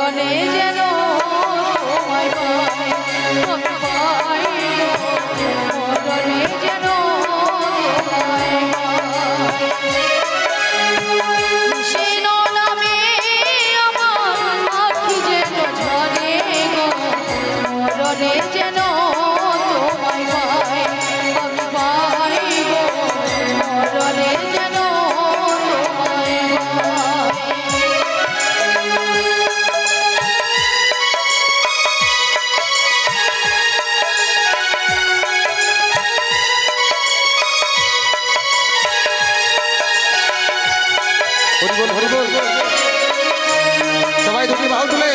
মরণে যেন তোমায় পাই, আমি পাই গো, মরণে যেন তোমায় পাই। কৃষ্ণ নামে আমার আখি যেন ঝরে গো, মরণে যেন তোমায় পাই, আমি পাই গো, মরণে যেন তোমায় পাই। হরিবল হরিবল, সবাই দুটি বাহু তুলে।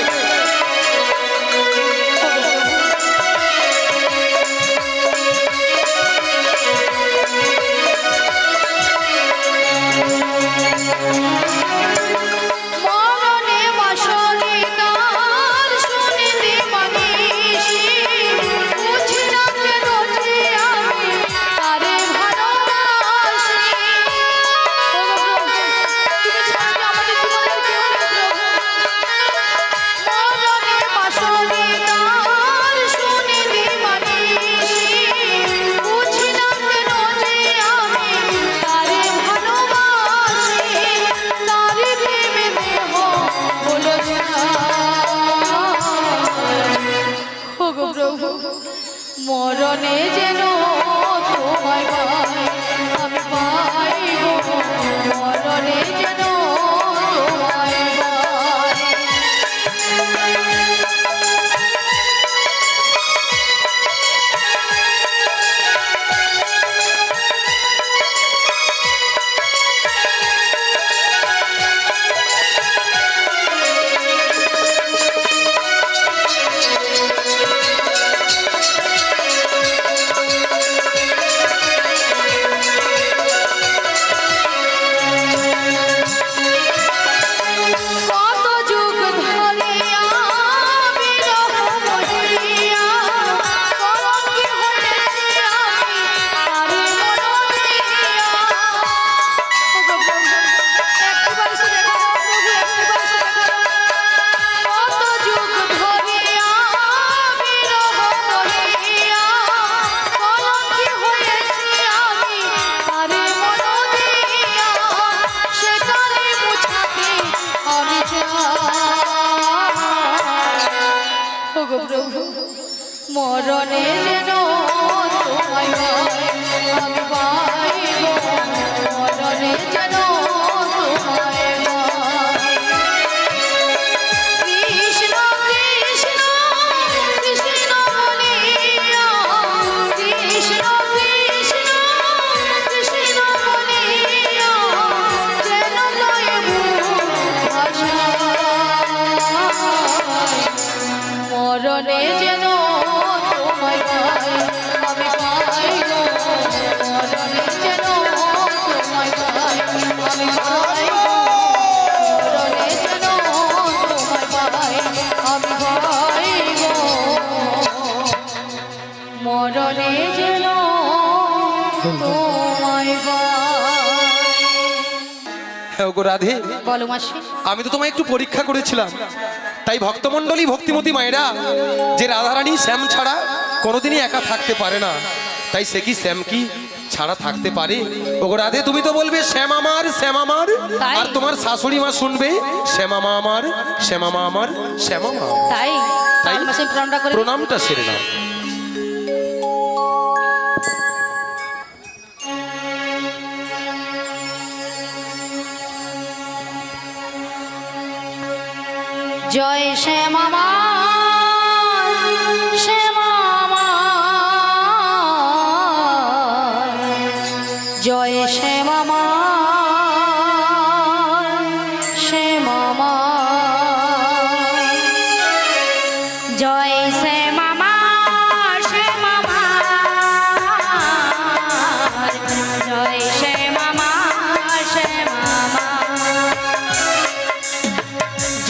মরণে বাঁশরি গান শুনিতে মানিসি, বুঝি না কেন যে আমি তারে ভালোবাসি। তুমি ছাড়া আমাদের জীবনের কেউ নেই প্রভু। মরণে বাঁশরি গান শুনিতে মানিসি, বুঝি না কেন যে আমি তারে ভালোবাসি। তারে প্রেমে দেহ হলো ওগো প্রভু, মরণে যেন তোমায় পাই, আমি পাই গো, মরণে যেন তোমায় পাই। কত যুগ ধরিয়া বিরহ বহিয়া, কলঙ্কি হয়েছি আমি তারে মন দিয়া। ওগো প্রভু, একটিবার এসে দেখো না প্রভু, একটিবার এসে দেখো না। কত যুগ ধরিয়া বিরহ বহিয়া, কলঙ্কি হয়েছি আমি তারে মন দিয়া। সেটারে মুছাতে আমি ওগো প্রভু, মরণে যেন তোমায় পাই, আমি পাই গো, মরণে যেন তোমায় পাই। কৃষ্ণ কৃষ্ণ কৃষ্ণ বলিয়া, কৃষ্ণ কৃষ্ণ কৃষ্ণ বলিয়া, যেন লয়ে বুক ভাসায়। মরণে যেন তোমায় পাই, আমি পাই গো, মরণে যেন তোমায় পাই, আমি পাই গো, মরণে যেন তোমায় পাই, আমি পাই গো, মরণে যেন তোমায় পাই। হ্যাঁ ওগো রাধে, বলো মাসি। আমি তো তোমায় একটু পরীক্ষা করেছিলাম, তাই ভক্তমণ্ডলী ভক্তিমতী মায়েরা যে রাধারানী শ্যাম ছাড়া কোনোদিনই একা থাকতে পারে না, তাই সে কি শ্যাম কি ছাড়া থাকতে পারে? ওগো রাধে, তুমি তো বলবে শ্যাম আমার, তাই? আর তোমার শাশুড়ি মা শুনবে শ্যামামা আমার, শ্যামামা আমার, শ্যামামা। তাই তাই মাসে প্রণামটা করে প্রণামটা সেরে নাও। জয় শ্যামা মা, শ্যামা মা, জয় শ্যামা মা, শ্যামা মা, জয় শ্যামা মা, শ্যামা মা, জয় শ্যামা মা, শ্যামা মা,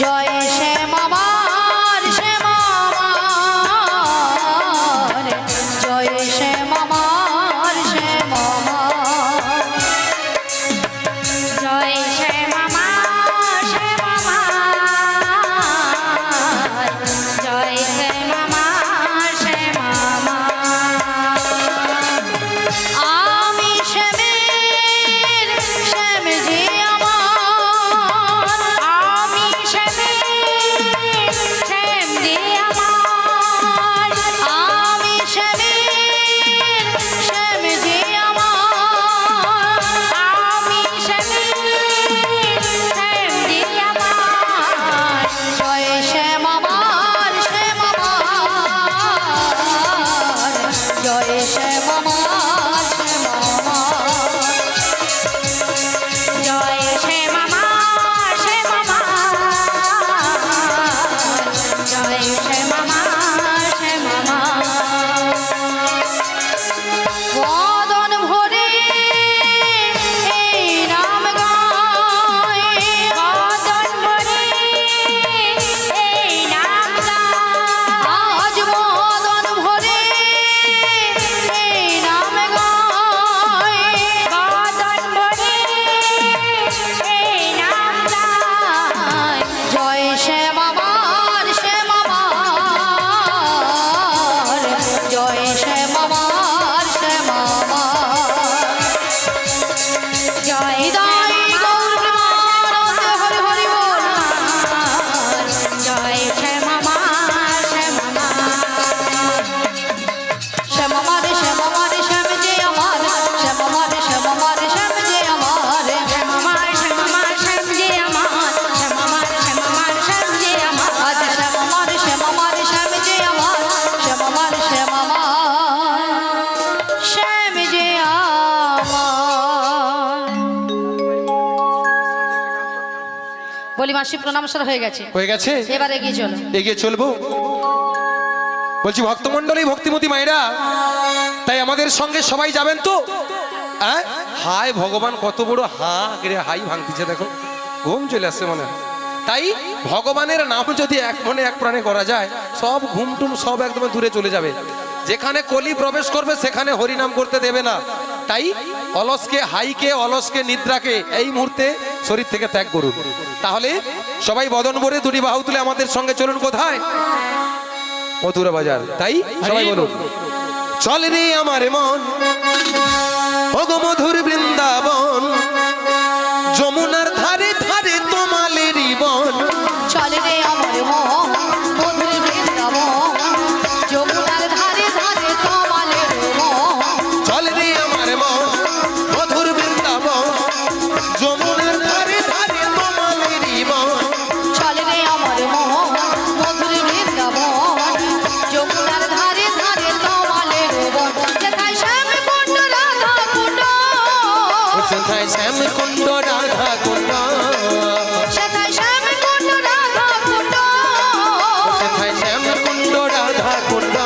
জয় শ্যামা মা, শ্যামা মা, মাসি প্রণাম সার হয়ে গেছে, হয়ে গেছে, এবার এগিয়ে চলো। এগিয়ে চলবো। বলছি ভক্তমণ্ডলী ভক্তিমতী মায়েরা, তাই আমাদের সঙ্গে সবাই যাবেন তো? হ্যাঁ, হায় ভগবান কত বড় হাই ভাঙতিছে, দেখো ঘুম চলে আসছে মনে হয়। তাই ভগবানের নাম যদি এক মনে এক প্রাণে করা যায়, সব ঘুমটুম সব একদম দূরে চলে যাবে। যেখানে কলি প্রবেশ করবে সেখানে হরিনাম করতে দেবে না। তাই অলসকে, হাইকে, অলসকে, নিদ্রাকে এই মুহূর্তে শরীর থেকে ত্যাগ করুন। তাহলে সবাই বদন ভরে দুটি বাহু তুলে আমাদের সঙ্গে চলুন। কোথায়? মথুরা বাজার। তাই সবাই বলুন, চল রে আমার মন ওগো মধুর বৃন্দাবন, যমুনার ধারে ধারে তোমালেরই বন। চলে রে আমার মন মধুর বৃন্দাবন, যমুনার ধারে ধারে তোমালের মন। চল রে আমার মন মধুর বৃন্দাবন, যমুনার ধারে ধারে তোমালেরই বন। চলে রে আমার মন মধুর বৃন্দাবন, যমুনার ধারে ধারে তোমালের বন। যেথায় শ্যাম কুণ্ড রাধা কুণ্ড, সেথায় শ্যাম কুণ্ড রাধা কুণ্ড, সেথায় শ্যাম কুণ্ড রাধা কুণ্ড। সেথায় শ্যাম কুণ্ড রাধা কুণ্ড।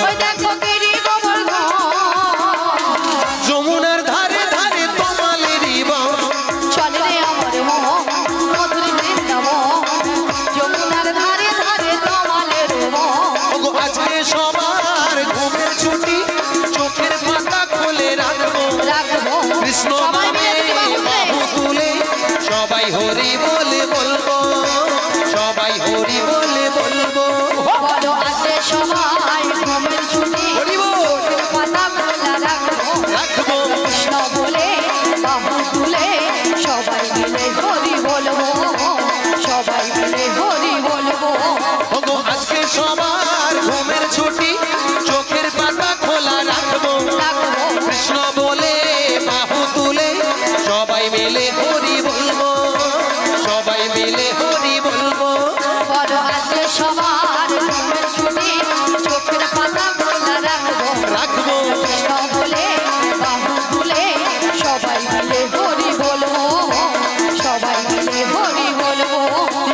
ওই দেখো গিরি গোবর্ধন, যমুনার ধারে ধারে তোমালেরই বন। চলে রে আমার মন মধুর বৃন্দাবন, যমুনার ধারে ধারে তোমালের বন। ওগো আজকে সবার ঘুমের ছুটি, চোখের পাতা খুলে রাখবো, রাখবো কৃষ্ণ সবাই নামে মিলে দুটি বাহু বাহু তুলে সবাই হরি বলে বলবো, সবাই হরি বলে বলবো। বলো আছে সবাই ঘুমের ছুটি, হরি বল পাতা খোলা রাখবো, রাখবো, কৃষ্ণ বলে বাহু তুলে সবাই মিলে হরি বলবো, সবাই মিলে হরি বলবো। ওগো আজকে সবার ঘুমের ছুটি, চোখের পাতা খোলা রাখবো, রাখবো কৃষ্ণ বলে বাহু তুলে সবাই মিলে হরি বলবো, সবাই মিলে হরি বলবো। বলো আছে সবার ঘুমের ছুটি, চোখের পাতা খোলা রাখবো, রাখবো, কৃষ্ণ বলে বাহু তুলে সবাই মিলে হরি বলবো, সবাই মিলে হরি বলবো।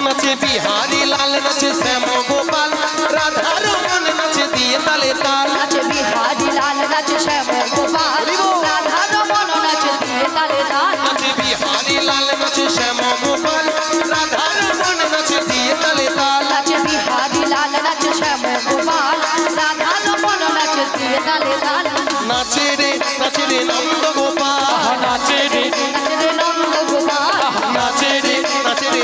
নাচে বিহারি লাল, নাচে শ্যাম গোপাল, রাধা রমন নাচে দিয়ে তালে তাল। নাচে বিহারি লাল, নাচে শ্যাম গোপাল, রাধা রমন নাচে দিয়ে তালে তাল। নাচে বিহারি লাল, নাচে শ্যাম গোপাল, রাধা রমন নাচে দিয়ে তালে তাল। নাচে বিহারি লাল, নাচে শ্যাম গোপাল, রাধা রমন নাচে দিয়ে তালে তাল। নাচে রে নন্দ গোপাল, নাচে রে, নাচে রে নন্দ গোপাল, নাচে রে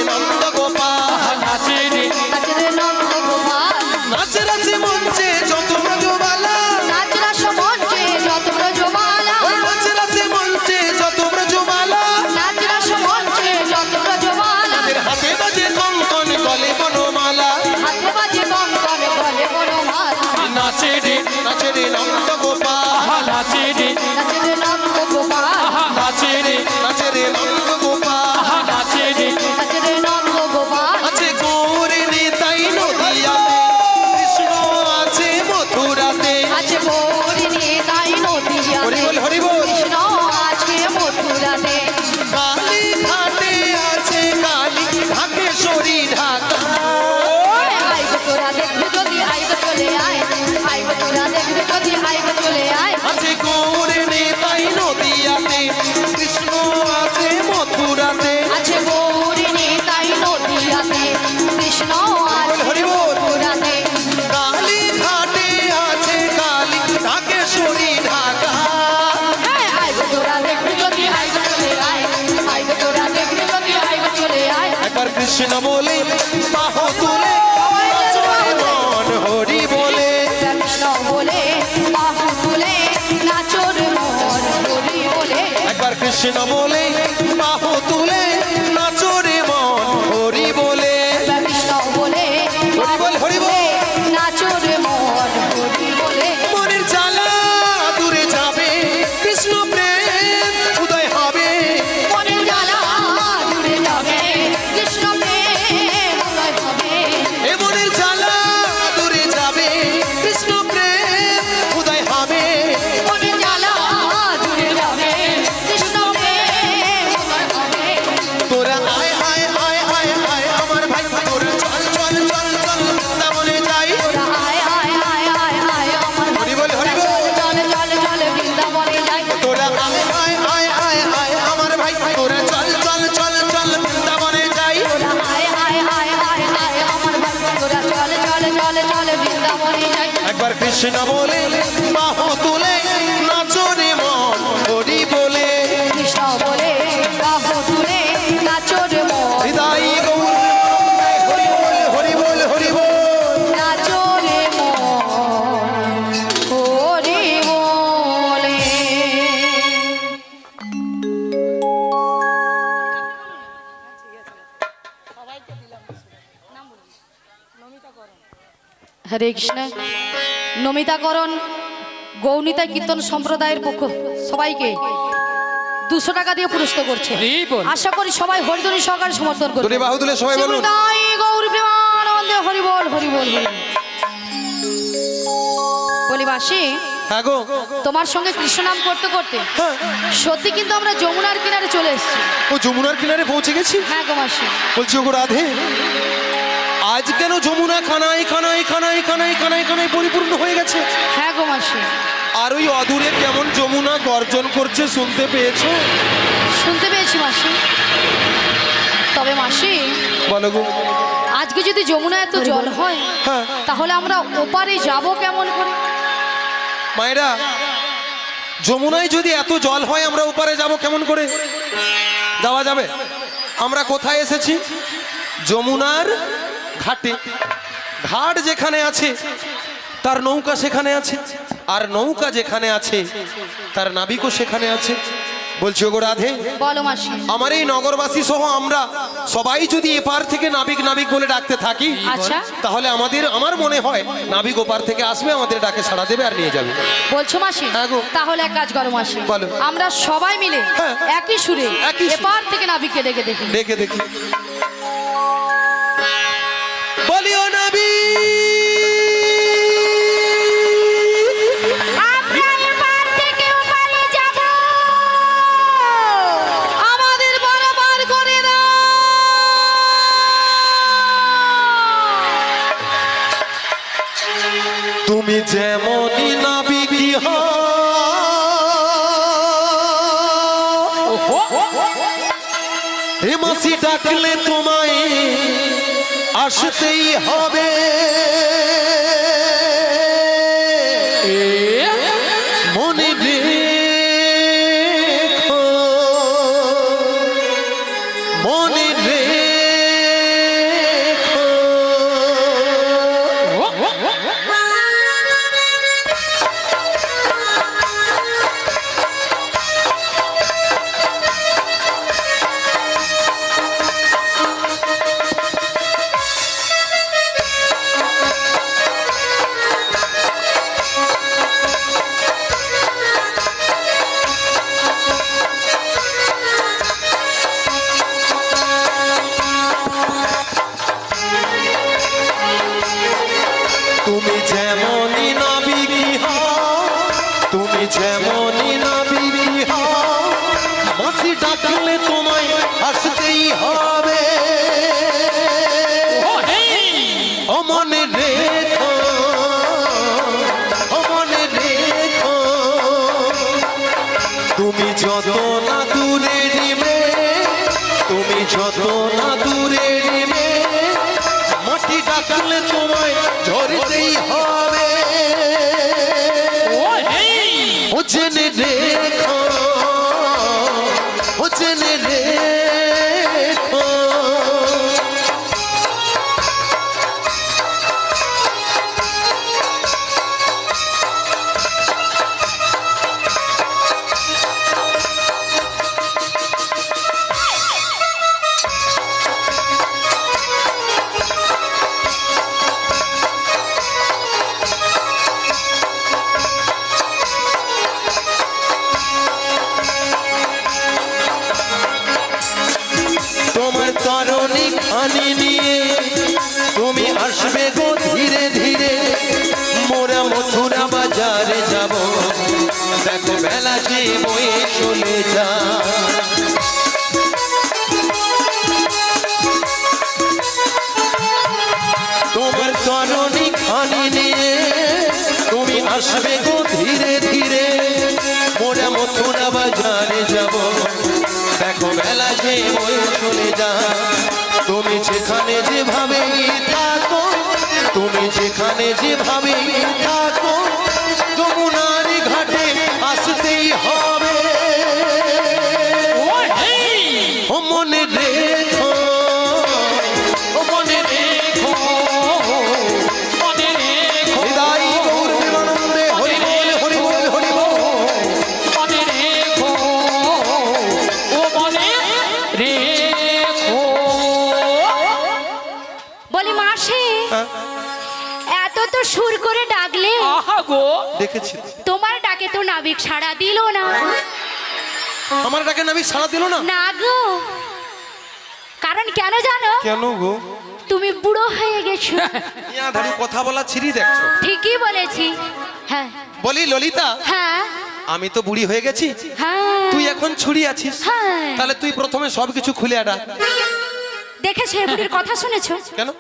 নন্দ গোপাল, নাচে রে, নাচে রে নন্দ গোপাল। নাচে নাচে মঞ্চে যত ব্রজবালা, নাচ রাস মঞ্চে যত ব্রজমালা, ওই নাচে নাচে মঞ্চে যত ব্রজবালা। নাচ রাস মঞ্চে যত ব্রজমালা। তাদের হাতে বাজে কঙ্কন, গলে বনমালা। হাতে বাজে কঙ্কন, গলে বনমালা। নাচে রে নন্দ গোপাল, নাচে রে, নাচে রে নন্দ গোপাল, নাচে রে নন্দ গোপাল, নাচে রে। নাচে রে নন্দ গোপাল। আছে গৌরে তাই নদিয়াতে, কৃষ্ণ আছে মথুরাতে। আছে গৌরিনী তাই নদিয়াতে, হরি বল, কৃষ্ণ আছে মথুরাতে। কালী ঘাটে আছে কালী, ঢাকেশ্বরী ঢাকা। আইব তোরা দেখবি যদি আইব চলে আয়, আইব তোরা দেখবি যদি আইব চলে আয়। আছে গৌরে তাই নদিয়াতে, কৃষ্ণ আছে মথুরাতে। আছে গৌরিনী তাই নদিয়াতে, কৃষ্ণ আছে হরি বল। মথুরাতে। কালী ঘাটে আছে কালী, ঢাকেশ্বরী ঢাকা। আইব তোরা দেখবি যদি আইব চলে আয়, আইব তোরা দেখবি যদি আইব চলে আয়। একবার কৃষ্ণ বলে বাহু তুলে নাচে মন হরি বলে। কৃষ্ণ বলে বাহু তুলে নাচর মন হরি বলে। একবার কৃষ্ণ বলে বাহু তুলে নাচরে মন হরি বলে। কৃষ্ণ বলে হরি বল, হরি বল। নাচর মন হরি বলে। মনের জ্বালা দূরে যাবে, কৃষ্ণ প্রেম উদয় হবে। মনের জ্বালা দূরে যাবে, কৃষ্ণ প্রেম উদয় হবে। এ মনের জ্বালা দূরে যাবে, কৃষ্ণ প্রেম উদয় হবে। মনের জ্বালা দূরে যাবে, কৃষ্ণ প্রেম একবার কৃষ্ণ বলে বাহু তুলে নাচরে মন হরি বলে কৃষ্ণ বলে বাহু তুলে নাচো রে মন হৃদয় গৌর হরি বল হরি বল হরি বল নাচো রে মন হরি বলে। হরে কৃষ্ণ। নমিতাকরণ গৌনিতা কীর্তন সম্প্রদায়ের পক্ষ সবাইকে 200 টাকা দিয়ে পুরস্কার করছে। আশা করি সবাই হরিধ্বনি সহকারে সমর্থন করবে। দুটি বাহু তুলে সবাই বলুন। শ্রীমদাই গৌর প্রেমানন্দে হরি বল হরি বল হরি বল। বলি বাসি, হ্যাঁ গো, তোমার সঙ্গে কৃষ্ণ নাম করতে করতে হ্যাঁ। সত্যি কিন্তু আমরা যমুনার কিনারে চলে এসেছি। ও যমুনার কিনারে পৌঁছে গেছি। হ্যাঁ গো মাসি। বলছি ওগো রাধে, আজ কেন যমুনা খানায় খানায় খানায় খানায় খানায় খানায় পরিপূর্ণ হয়ে গেছে? হ্যাঁ গো মাসি। আর ওই অদূরে কেমন যমুনা গর্জন করছে শুনতে পেয়েছো? শুনতে পেয়েছি মাসি। তবে মাসি, বলো গো। আজকে যদি যমুনা এত জল হয় হ্যাঁ। তাহলে আমরা ওপারে যাব কেমন করে? মায়েরা, যমুনায় যদি এত জল হয় আমরা ওপারে যাব কেমন করে? যাওয়া যাবে? আমরা কোথায় এসেছি? যমুনার ঘাটে। ঘাট যেখানে আছে তার নৌকা সেখানে আছে, আর নৌকা যেখানে আছে তার নাবিকও সেখানে আছে। বলছি ওগো রাধে, বলো মাসি। আমার এই নগরবাসী সহ আমরা সবাই যদি এপার থেকে নাবিক নাবিক বলে ডাকতে থাকি, আচ্ছা। তাহলে আমার মনে হয় নাবিক ওপার থেকে আসবে, আমাদের ডাকে সাড়া দেবে আর নিয়ে যাবে। বলছো মাসি? হ্যাঁ গো। তাহলে এক কাজ করো মাসি, বলো। আমরা সবাই মিলে হ্যাঁ। একই সুরে একই সুরে। এপার থেকে নাবিককে ডেকে দেখি। ডেকে দেখি। বলিও নাবি আমরা এপার থেকে ওপারে যাব, আমাদের বরাবর করে দাও। তুমি যেমনই নাবিকি হে মাসি ডাকলে তোমায় আসতেই হবে। মনে রেখো, মনে রেখো। তুমি যেমনই নাবিকি হও, তুমি যেমনই নাবিকি হও, মাসি ডাকলে তোমায় আসতেই হবে। ও মনে রেখো, ও মনে রেখো। তুমি যত না দূরে নিবে, তুমি যত না দূরে নিবে, মাটি ডাকলে তোমায় ধরতেই হবে। ও জেনে রেখো, ও জেনে রেখো। তোমার তরণী খানি নিয়ে তুমি আসবে গো ধীরে ধীরে। মোরা মথুরা বাজারে যাব, দেখো বেলা যে বয়ে চলে যা। তোমার তরণী খানি নিয়ে তুমি আসবে গো ধীরে ধীরে। মোরা মথুরা বাজারে যাব, দেখো বেলা যে বয়ে চলে যা। তুমি যেখানে যেভাবে থাকো, তুমি যেখানে যেভাবে থাকো যমুনার ঘাটে আসতেই হবে ও মনে রেখো ও মনে রেখো হৃদয় গৌর বিমানন্দে হরি বল হরি বল হরি বল বলি মাসি এত তো সুর করে ডাকলে দেখেছি তোমার ডাকে তো নাবিক সাড়া দিল না। আমার ডাকে নাবিক সাড়া দিল না। না গো, কারণ কেন জানো? কেন গো? তুমি বুড়ো হয়ে গেছো। ইয়া ধারু কথা বলা ছিরি দেখছো। ঠিকই বলেছি। হ্যাঁ বলি ললিতা, হ্যাঁ আমি তো বুড়ি হয়ে গেছি, হ্যাঁ তুই এখন ছুরি আছিস, হ্যাঁ। তাহলে তুই প্রথমে সবকিছু খুলে ডাক। দেখেছো এ বুড়ির কথা শুনেছো? কেন?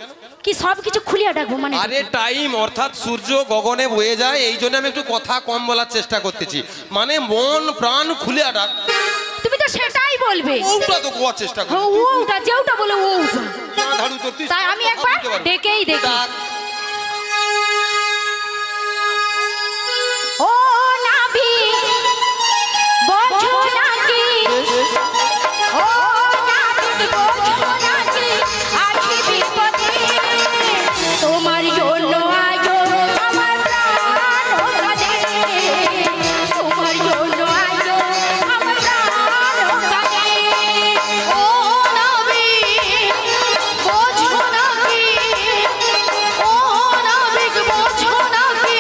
কি সব কিছু খুলিয়া ডাকবো মানে? আরে টাইম অর্থাৎ সূর্য গগনে বয়ে যায়, এই জন্য আমি একটু কথা কম বলার চেষ্টা করতেছি, মানে মন প্রাণ খুলে ডাক। তুমি তো সেটাই বলবে। ওটা তো কোয়ার চেষ্টা কর। হ্যাঁ, ওটা যেটা বলে ওটা। না ধারু তোর তুই তাই আমি একবার ডেকেই দেখি। ডাক। ও নাভি বোঝো নাকি, ও নাভি বোঝো নাকি আছি বিপদে, তোমার জন্য আজ আমার প্রাণ কাঁদে, তোমার জন্য আজ আমার প্রাণ কাঁদে। ও নাভি বোঝো নাকি, ও নাভি বোঝো নাকি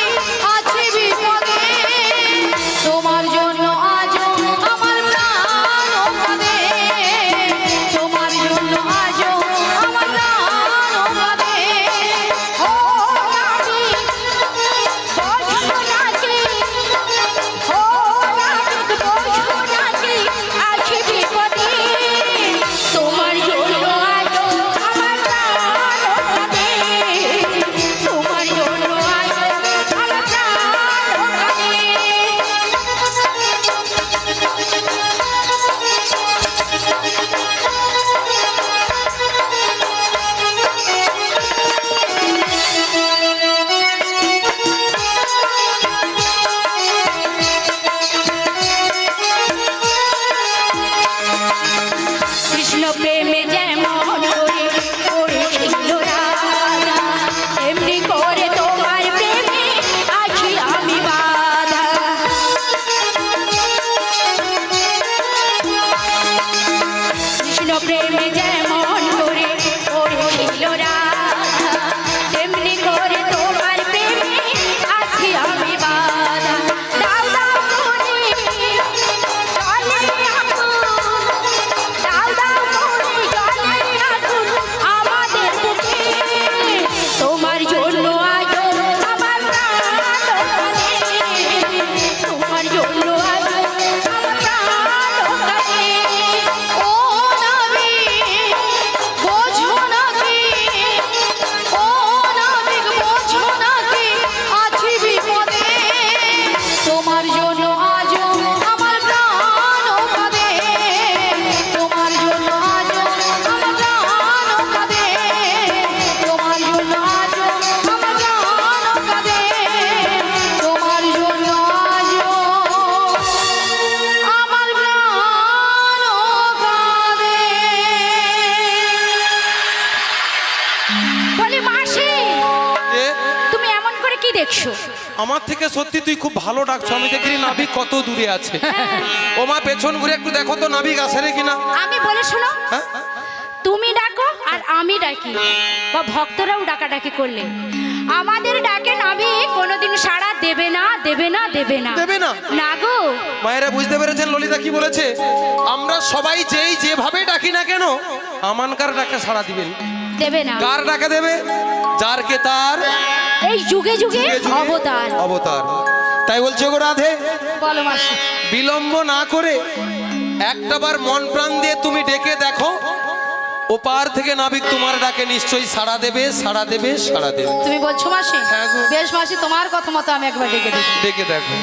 আছি বিপদে, তোমার জন্য আজ আমার প্রাণ কাঁদে, তোমার জন্য আজ আমার প্রাণ কাঁদে। ও নাভি বোঝো নাকি, ও নাভি বোঝো নাকি আছি বিপদে, তোমার জন্য আজ আমার প্রাণ কাঁদে, তোমার জন্য আজ আমার কৃষ্ণ প্রেমে যেমন করে করেছিল রাধা, এমনি করে তোমার প্রেমে আছি আমি বাধা। কৃষ্ণ প্রেমে যেমন করে করেছিল রাধা, তেমনি করে তোমার প্রেমে আছি আমি বাধা। দাও দাও করে জলে আগুন, দাও দাও করে জলে আগুন আমাদের বুকে, তোমার জন্য আজ আমার প্রাণ কাঁদে, তোমার জন্য আজ আমার প্রাণ কাঁদে। ও নাভি বোঝো নাকি, ও নাভি বোঝো নাকি আছি বিপদে, তোমার জন্য আজ আমার প্রাণ কাঁদে, তোমার জন্য আজ আমার প্রাণ কাঁদে, তোমার জন্য আজ আমার প্রাণ কাঁদে, তোমার জন্য আজ আমার প্রাণ কাঁদে। বলি মাসি, এ, তুমি এমন করে কি দেখছো? আমার থেকে সত্যি তুই খুব ভালো ডাকছো, আমি দেখিনি নাবিক কত দূরে আছে। ও মা পেছন ঘুরে একটু দেখো তো নাবিক আসে রে কিনা। আমি বলে শোনো, হ্যাঁ? তুমি ডাকো আর আমি ডাকি, বা ভক্তরাও ডাকাডাকি করলে আমাদের ডাকে নাবি কোনোদিন সাড়া দেবে না, দেবে না, দেবে না, দেবে না? না গো। মায়েরা বুঝতে পেরেছেন ললিতা কি বলেছে? আমরা সবাই যেই যেভাবে ডাকি না কেন, আমানকার ডাকে সাড়া দিবেন। দেবে না। কার ডাকে দেবে? যার কে তার এই যুগে যুগে যুগে যুগে অবতার। অবতার। তাই বলছে গো রাধে, বলো মাসি। বিলম্ব না করে একটাবার মন প্রাণ দিয়ে তুমি ডেকে দেখো, ওপার থেকে নাবিক তোমার ডাকে নিশ্চয়ই সাড়া দেবে, সাড়া দেবে, সাড়া দেবে। তুমি বলছো মাসি? হ্যাঁ গো। বেশ মাসি, তোমার কথা মতো আমি একবার ডেকে দেখি। ডেকে দেখো।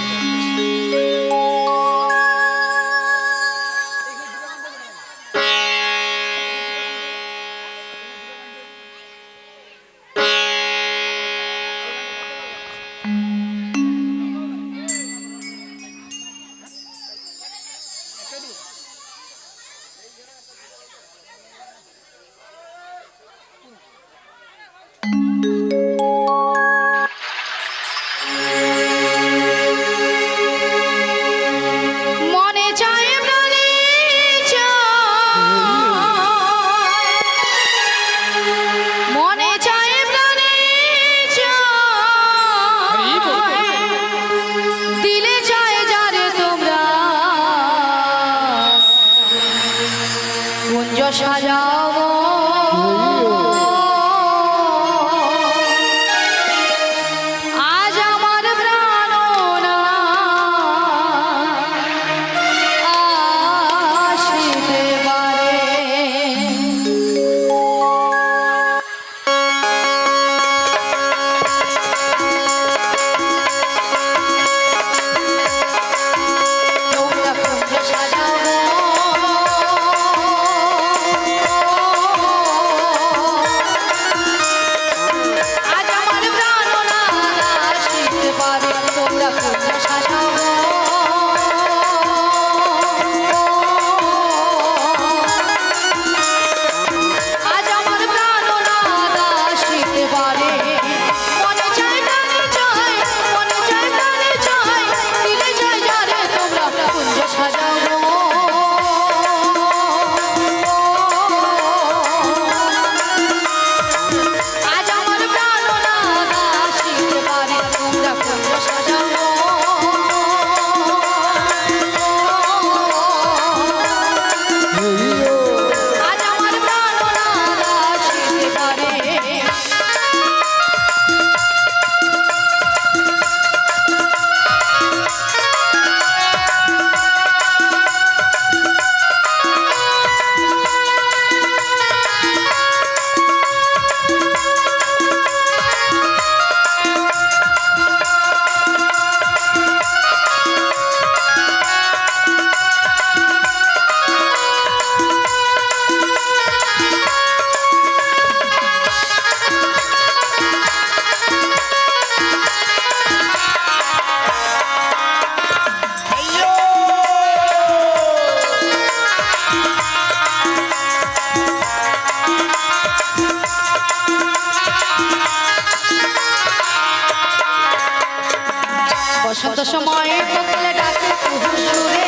বসন্ত সময়ে কোকিল ডাকে কুহুর সুরে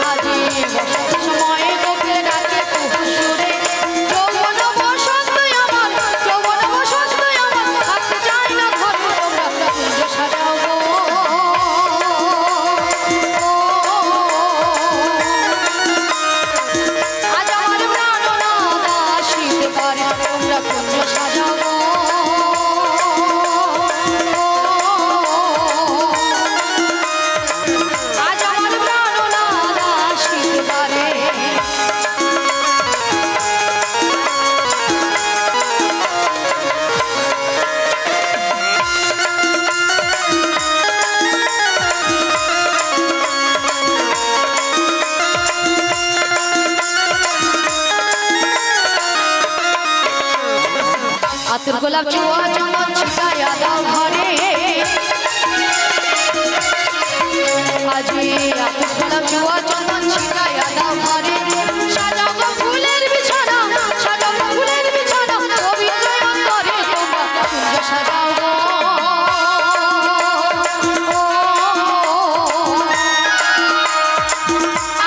আজি বসন্ত সময়ে কোকিল ডাকে কুহুর সুরে যৌবন বসন্ত আমার যৌবন বসন্ত আমার থাকতে চাই না ঘর তোমরা কুঞ্জ সাজাও গো আজ আমার প্রাণনাথ আসিতে পারে তোমরা কুঞ্জ সাজাও গো আজ আমার প্রাণনাথ আসিতে পারে আতর গোলাপ ছোঁয়া চন্দন ছিটাইয়া দাও ঘরে আজি আতর গোলাপ ছোঁয়া চন্দন ছিটাইয়া দাও ঘরে সাজাও গো ফুলের বিছানা সাজাও গো ফুলের বিছানা পবিত্র অন্তরে তোমরা কুঞ্জ সাজাও গো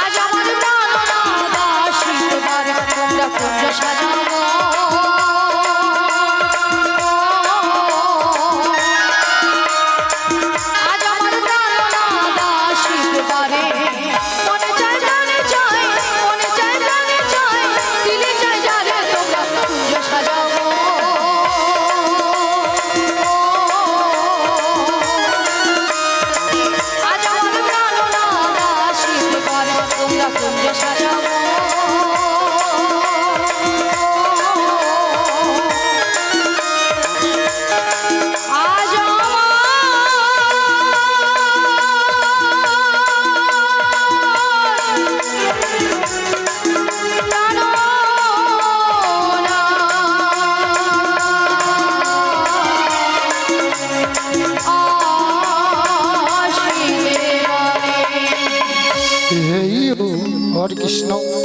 আজ আমার প্রাণনাথ আসিতে পারে তোমরা কুঞ্জ সাজাও গো আজ আমার প্রাণনাথ আসিতে পারে মনে চায় প্রাণে চায় মনে চায় প্রাণে চায় দিলে চায় যারে তোমরা কুঞ্জ সাজাও গো আজ আমার প্রাণনাথ আসিতে পারে তোমরা কুঞ্জ সাজাও গো আজ हे हर कृष्ण।